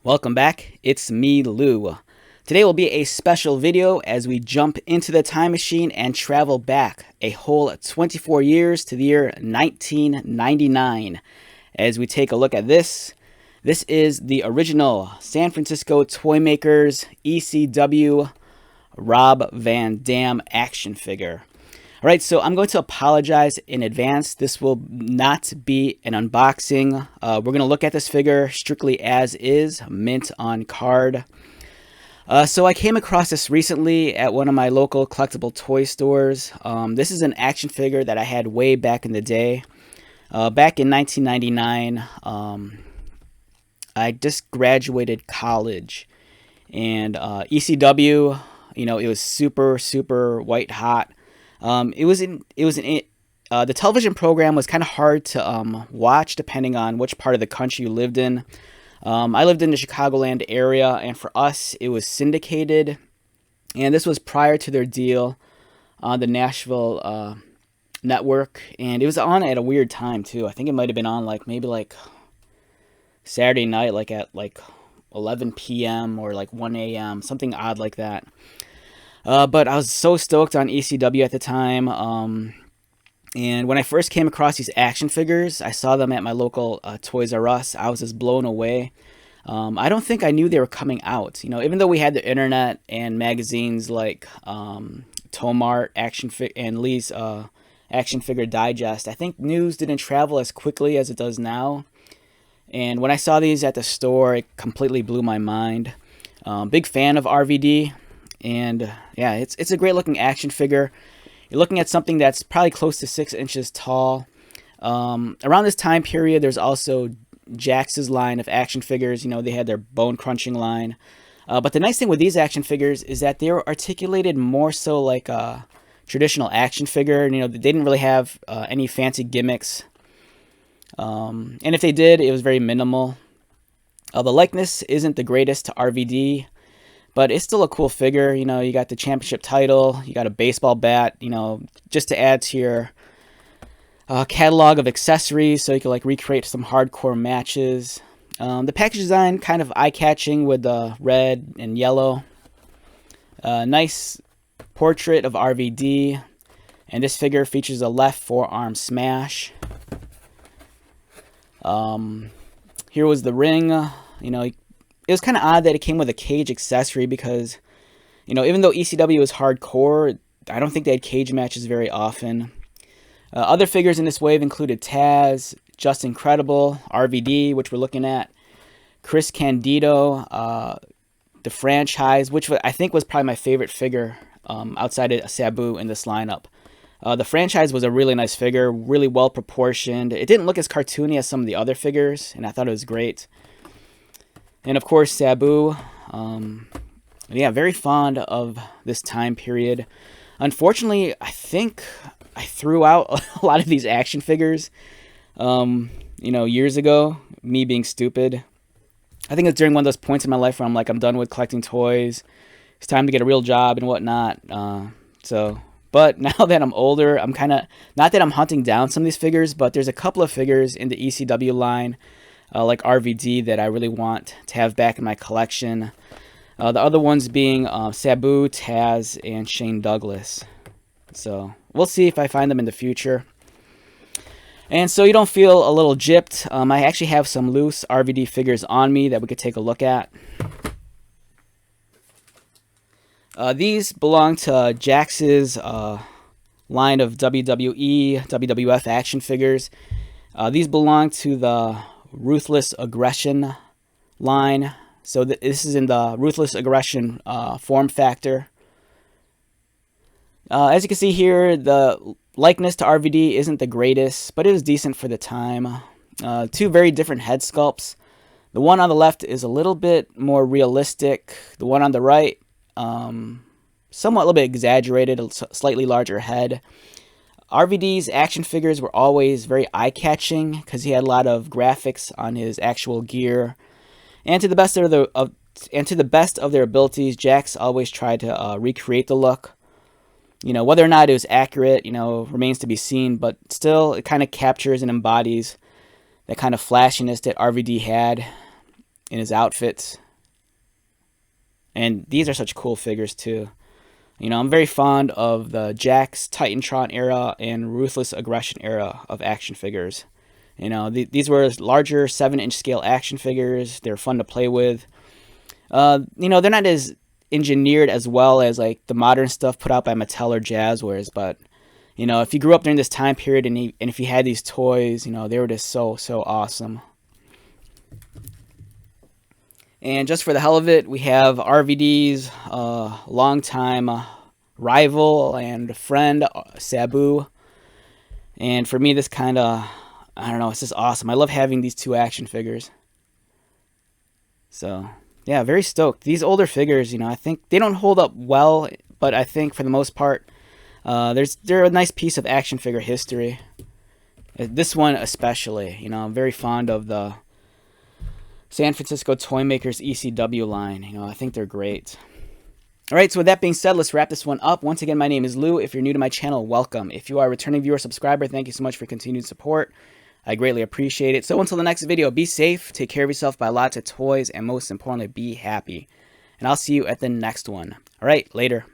Welcome back, it's me, Lou. Today will be a special video as we jump into the time machine and travel back a whole 24 years to the year 1999. As we take a look at this is the original San Francisco Toymakers ECW Rob Van Dam action figure. Alright, so I'm going to apologize in advance. This will not be an unboxing. We're going to look at this figure strictly as is, mint on card. So I came across this recently at one of my local collectible toy stores. This is an action figure that I had way back in the day. Back in 1999, I just graduated college. And ECW, it was super white hot. The television program was kind of hard to watch depending on which part of the country you lived in. I lived in the Chicagoland area, and for us, it was syndicated. And this was prior to their deal on the Nashville network, and it was on at a weird time too. I think it might have been on maybe Saturday night, at 11 p.m. or 1 a.m., something odd like that. But I was so stoked on ECW at the time, and when I first came across these action figures, I saw them at my local Toys R Us. I was just blown away. I don't think I knew they were coming out. Even though we had the internet and magazines like Tomart and Lee's Action Figure Digest, I think news didn't travel as quickly as it does now. And when I saw these at the store, it completely blew my mind. Big fan of RVD. And yeah, it's a great looking action figure. You're looking at something that's probably close to 6 inches tall. Around this time period, there's also Jax's line of action figures. They had their bone crunching line. But the nice thing with these action figures is that they were articulated more so like a traditional action figure. They didn't really have any fancy gimmicks. And if they did, it was very minimal. The likeness isn't the greatest to RVD. But it's still a cool figure. You got the championship title, you got a baseball bat, just to add to your catalog of accessories so you can recreate some hardcore matches. The package design kind of eye-catching with the red and yellow. Nice portrait of RVD, and this figure features a left forearm smash. Here was the ring. It was kind of odd that it came with a cage accessory because, even though ECW was hardcore, I don't think they had cage matches very often. Other figures in this wave included Taz, Just Incredible, RVD, which we're looking at, Chris Candido, the Franchise, which I think was probably my favorite figure outside of Sabu in this lineup. The Franchise was a really nice figure, really well proportioned. It didn't look as cartoony as some of the other figures, and I thought it was great. And of course, Sabu. Yeah, very fond of this time period. Unfortunately, I think I threw out a lot of these action figures, years ago, me being stupid. I think it's during one of those points in my life where I'm done with collecting toys. It's time to get a real job and whatnot. But now that I'm older, I'm kind of, not that I'm hunting down some of these figures, but there's a couple of figures in the ECW line, like RVD, that I really want to have back in my collection. The other ones being Sabu, Taz, and Shane Douglas. So we'll see if I find them in the future. And so you don't feel a little gypped, I actually have some loose RVD figures on me that we could take a look at. These belong to Jax's line of WWE, WWF action figures. These belong to the Ruthless Aggression line. So this is in the Ruthless Aggression form factor. As you can see here, the likeness to RVD isn't the greatest, but it was decent for the time. Two very different head sculpts. The one on the left is a little bit more realistic. The one on the right, somewhat a little bit exaggerated, a slightly larger head. RVD's action figures were always very eye-catching because he had a lot of graphics on his actual gear, and to the best of their abilities, Jax always tried to recreate the look. Whether or not it was accurate, remains to be seen, but still, it kind of captures and embodies that kind of flashiness that RVD had. in his outfits. And these are such cool figures too. You know, I'm very fond of the Jax Titantron era and Ruthless Aggression era of action figures. You know, these were larger 7-inch scale action figures. They're fun to play with. You know, they're not as engineered as well as like the modern stuff put out by Mattel or Jazzwares, but you know, if you grew up during this time period and if you had these toys, you know, they were just so awesome. And just for the hell of it, we have RVD's longtime rival and friend, Sabu. And for me, this kind of, I don't know, it's just awesome. I love having these two action figures. So, yeah, very stoked. These older figures, you know, I think they don't hold up well, but I think for the most part, they're a nice piece of action figure history. This one especially, you know, I'm very fond of the San Francisco Toymakers ECW line. You know, I think they're great. All right, so with that being said, let's wrap this one up. Once again, my name is Lou. If you're new to my channel, welcome. If you are a returning viewer, subscriber, thank you so much for continued support. I greatly appreciate it. So until the next video, be safe, take care of yourself, buy lots of toys, and most importantly, be happy. And I'll see you at the next one. All right, later.